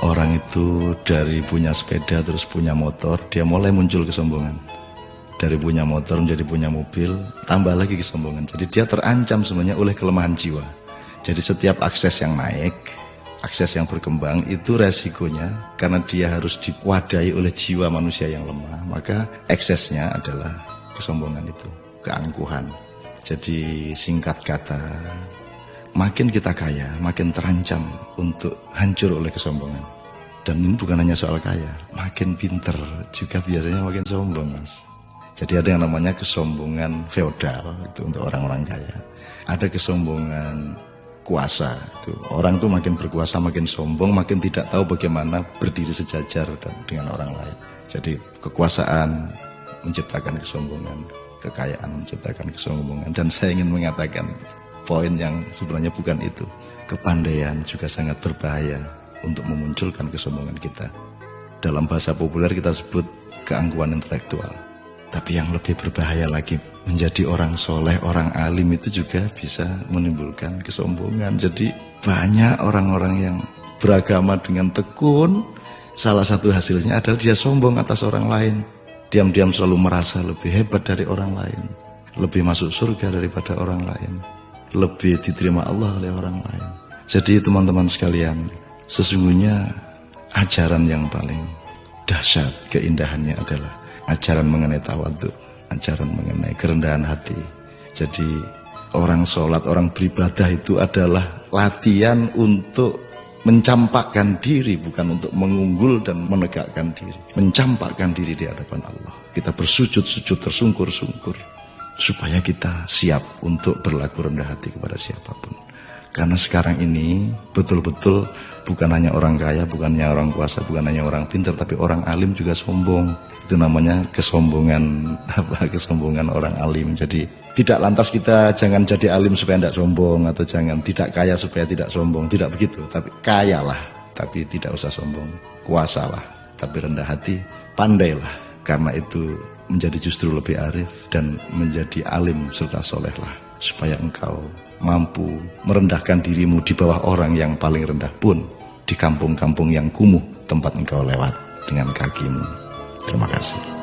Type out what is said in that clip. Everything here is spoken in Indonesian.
Orang itu dari punya sepeda terus punya motor, dia mulai muncul kesombongan. Dari punya motor menjadi punya mobil, tambah lagi kesombongan. Jadi dia terancam sebenarnya oleh kelemahan jiwa. Jadi setiap akses yang naik, akses yang berkembang itu resikonya karena dia harus diwadahi oleh jiwa manusia yang lemah. Maka eksesnya adalah kesombongan itu, keangkuhan. Jadi singkat kata, makin kita kaya, makin terancam untuk hancur oleh kesombongan. Dan ini bukan hanya soal kaya, makin pinter juga biasanya makin sombong, Mas. Jadi ada yang namanya kesombongan feodal, itu untuk orang-orang kaya. Ada kesombongan kuasa, itu orang tuh makin berkuasa, makin sombong, makin tidak tahu bagaimana berdiri sejajar dengan orang lain. Jadi kekuasaan menciptakan kesombongan, kekayaan menciptakan kesombongan. Dan saya ingin mengatakan poin yang sebenarnya bukan itu. Kepandaian juga sangat berbahaya untuk memunculkan kesombongan kita. Dalam bahasa populer kita sebut keangkuhan intelektual. Tapi yang lebih berbahaya lagi, menjadi orang soleh, orang alim itu juga bisa menimbulkan kesombongan. Jadi banyak orang-orang yang beragama dengan tekun, salah satu hasilnya adalah dia sombong atas orang lain. Diam-diam selalu merasa lebih hebat dari orang lain, lebih masuk surga daripada orang lain, lebih diterima Allah oleh orang lain. Jadi teman-teman sekalian, sesungguhnya ajaran yang paling dahsyat keindahannya adalah ajaran mengenai tawadhu, ajaran mengenai kerendahan hati. Jadi orang sholat, orang beribadah itu adalah latihan untuk mencampakkan diri, bukan untuk mengunggul dan menegakkan diri. Mencampakkan diri di hadapan Allah. Kita bersujud-sujud tersungkur-sungkur supaya kita siap untuk berlaku rendah hati kepada siapapun. Karena sekarang ini betul-betul bukan hanya orang kaya, bukan hanya orang kuasa, bukan hanya orang pintar, tapi orang alim juga sombong. Itu namanya kesombongan kesombongan orang alim. Jadi tidak lantas kita jangan jadi alim supaya tidak sombong, atau jangan tidak kaya supaya tidak sombong, tidak begitu. Tapi kayalah, tapi tidak usah sombong. Kuasalah, tapi rendah hati. Pandailah, karena itu menjadi justru lebih arif, dan menjadi alim serta solehlah, supaya engkau mampu merendahkan dirimu di bawah orang yang paling rendah pun, di kampung-kampung yang kumuh tempat engkau lewat dengan kakimu. Terima kasih.